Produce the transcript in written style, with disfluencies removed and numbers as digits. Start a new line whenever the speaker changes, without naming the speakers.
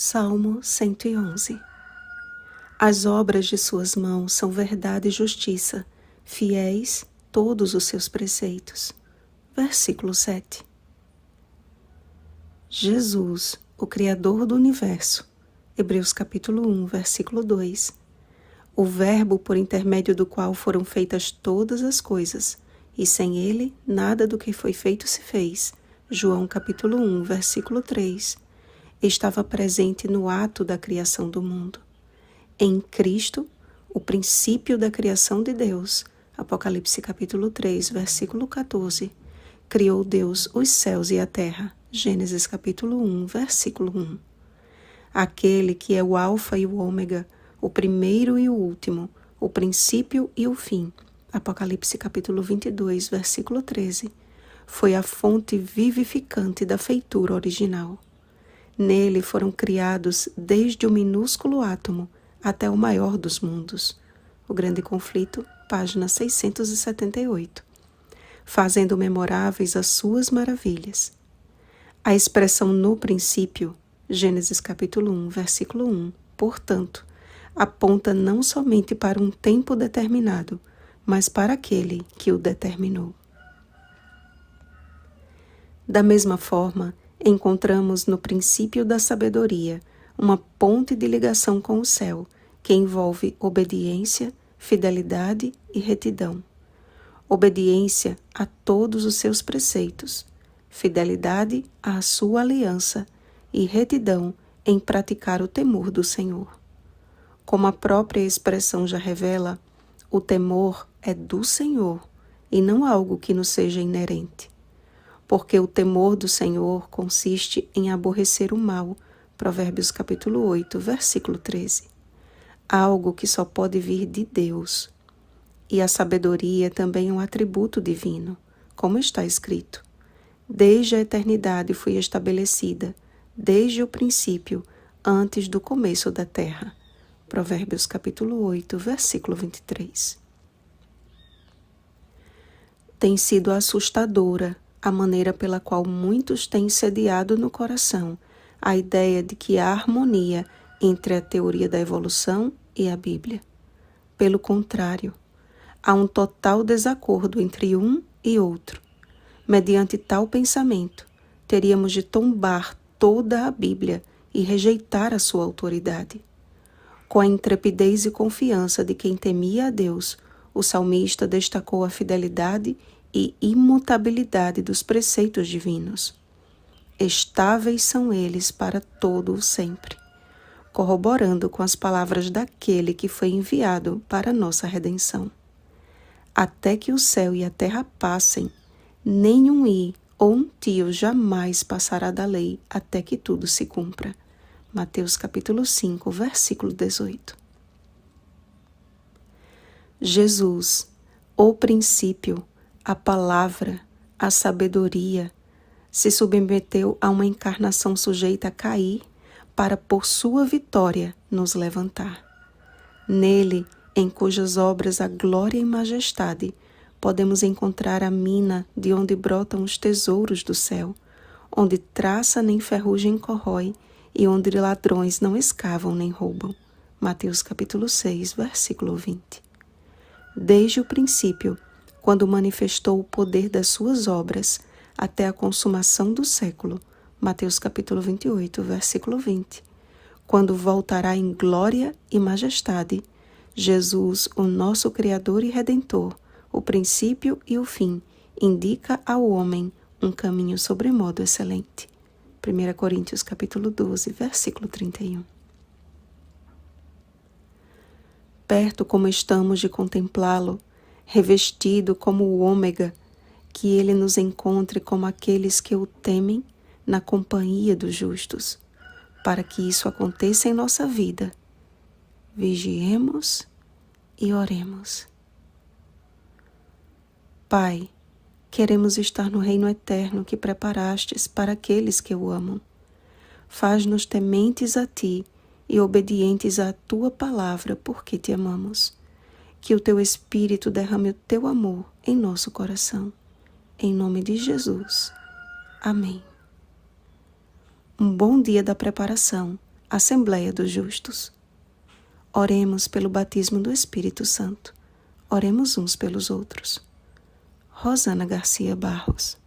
Salmo 111. As obras de suas mãos são verdade e justiça, fiéis todos os seus preceitos. Versículo 7. Jesus, o Criador do Universo. Hebreus capítulo 1, versículo 2. O Verbo por intermédio do qual foram feitas todas as coisas, e sem ele nada do que foi feito se fez. João capítulo 1, versículo 3. Estava presente no ato da criação do mundo. Em Cristo, o princípio da criação de Deus, Apocalipse capítulo 3, versículo 14, criou Deus os céus e a terra, Gênesis capítulo 1, versículo 1. Aquele que é o alfa e o ômega, o primeiro e o último, o princípio e o fim, Apocalipse capítulo 22, versículo 13, foi a fonte vivificante da feitura original. Nele foram criados desde o minúsculo átomo até o maior dos mundos. O Grande Conflito, página 678. Fazendo memoráveis as suas maravilhas. A expressão no princípio, Gênesis capítulo 1, versículo 1, portanto, aponta não somente para um tempo determinado, mas para aquele que o determinou. Da mesma forma, encontramos no princípio da sabedoria uma ponte de ligação com o céu, que envolve obediência, fidelidade e retidão. Obediência a todos os seus preceitos, fidelidade à sua aliança e retidão em praticar o temor do Senhor. Como a própria expressão já revela, o temor é do Senhor e não algo que nos seja inerente. Porque o temor do Senhor consiste em aborrecer o mal, Provérbios capítulo 8, versículo 13. Algo que só pode vir de Deus. E a sabedoria também é um atributo divino, como está escrito. Desde a eternidade fui estabelecida, desde o princípio, antes do começo da terra. Provérbios capítulo 8, versículo 23. Tem sido assustadora a maneira pela qual muitos têm sediado no coração a ideia de que há harmonia entre a teoria da evolução e a Bíblia. Pelo contrário, há um total desacordo entre um e outro. Mediante tal pensamento, teríamos de tombar toda a Bíblia e rejeitar a sua autoridade. Com a intrepidez e confiança de quem temia a Deus, o salmista destacou a fidelidade e imutabilidade dos preceitos divinos. Estáveis são eles para todo o sempre, corroborando com as palavras daquele que foi enviado para nossa redenção. Até que o céu e a terra passem, nenhum i ou um tio jamais passará da lei até que tudo se cumpra. Mateus capítulo 5, versículo 18. Jesus, o princípio, a palavra, a sabedoria, se submeteu a uma encarnação sujeita a cair para, por sua vitória, nos levantar. Nele, em cujas obras a glória e majestade, podemos encontrar a mina de onde brotam os tesouros do céu, onde traça nem ferrugem corrói e onde ladrões não escavam nem roubam. Mateus capítulo 6, versículo 20. Desde o princípio, quando manifestou o poder das suas obras, até a consumação do século, Mateus capítulo 28, versículo 20, quando voltará em glória e majestade, Jesus, o nosso Criador e Redentor, o princípio e o fim, indica ao homem um caminho sobremodo excelente. 1 Coríntios capítulo 12, versículo 31. Perto como estamos de contemplá-lo, revestido como o ômega, que ele nos encontre como aqueles que o temem na companhia dos justos. Para que isso aconteça em nossa vida, vigiemos e oremos. Pai, queremos estar no reino eterno que preparastes para aqueles que o amam. Faz-nos tementes a Ti e obedientes à Tua palavra, porque Te amamos. Que o Teu Espírito derrame o Teu amor em nosso coração. Em nome de Jesus. Amém. Um bom dia da preparação Assembleia dos Justos. Oremos pelo batismo do Espírito Santo. Oremos uns pelos outros. Rosana Garcia Barros.